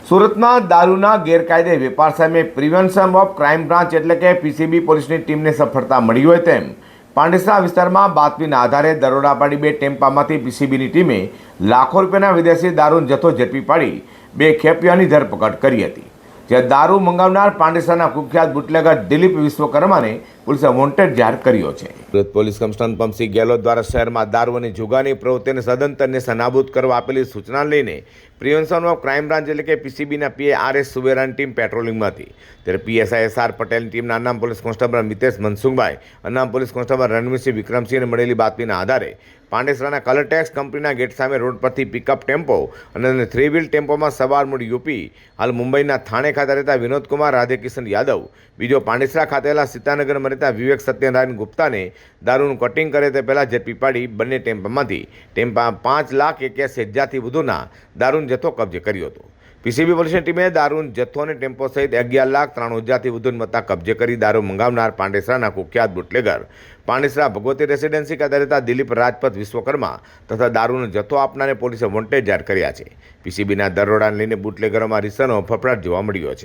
સુરતમાં દારૂના ગેરકાયદે વેપાર સામે પ્રિવેન્શન ઓફ ક્રાઇમ બ્રાન્ચ એટલે કે પીસીબી પોલીસની ટીમને સફળતા મળી હોય તેમ પાંડેસરા વિસ્તારમાં બાતમીના આધારે દરોડા પાડી 2 ટેમ્પામાંથી પીસીબીની ટીમે લાખો રૂપિયાના વિદેશી દારૂનો જથ્થો ઝડપી પાડી 2 ખેપિયાની ધરપકડ કરી હતી। જ્યાં દારૂ મંગાવનાર પાંડેસરાના કુખ્યાત બુટલેગર દિલીપ વિશ્વકર્માને પોલીસે વોન્ટેડ જાહેર કર્યો છે। સુરત પોલીસ કમિશનર પમસિંહ ગેહલોત દ્વારા શહેરમાં દારૂ અને જુગારની પ્રવૃત્તિને સદંતર નાબૂદ કરવા આપેલી સૂચના લઈને પ્રિવેન્શન ઓફ ક્રાઇમ બ્રાન્ચ એટલે કે પીસીબીના પીએ આર.એસ. સુવેરાની ટીમ પેટ્રોલિંગમાં હતી। ત્યારે પીએસઆઈ એસ.આર. પટેલની ટીમના અનામ પોલીસ કોન્સ્ટેબલ મિતેશ મનસુખભાઈ, અનામ પોલીસ કોન્સ્ટેબલ રણવીરસિંહ વિક્રમસિંહને મળેલી બાતમીના આધારે પાંડેસરાના કલરટેક્સ કંપનીના ગેટ સામે રોડ પરથી પિકઅપ ટેમ્પો અને 3 વ્હીલ ટેમ્પોમાં સવાર મૂળ યુપી હાલ મુંબઈના થાણે ખાતે રહેતા વિનોદકુમાર રાધેકિશન યાદવ, બીજો પાંડેસરા ખાતેલા સીતાનગરમાં રહેતા વિવેક સત્યનારાયણ ગુપ્તાને દારૂનું કટિંગ કરે તે પહેલાં ઝડપી પાડી બંને ટેમ્પામાંથી 5,81,000થી વધુના દારૂનો જથ્થો કબજે કર્યો હતો। પીસીબી પોલીસની ટીમે દારૂનો જથ્થો અને ટેમ્પો સહિત 11,93,000થી વધુની મત્તા કબજે કરી દારૂ મંગાવનાર પાંડેસરાના કુખ્યાત બુટલેગર પાંડેસરા ભગવતી રેસિડેન્સી ખાતે રહેતા દિલીપ રાજપત વિશ્વકર્મા તથા દારૂનો જથ્થો આપનારને પોલીસે વોન્ટેડ જાહેર કર્યા છે। પીસીબીના દરોડાને લઈને બુટલેગરોમાં રીસનો ફફડાટ જોવા મળ્યો છે।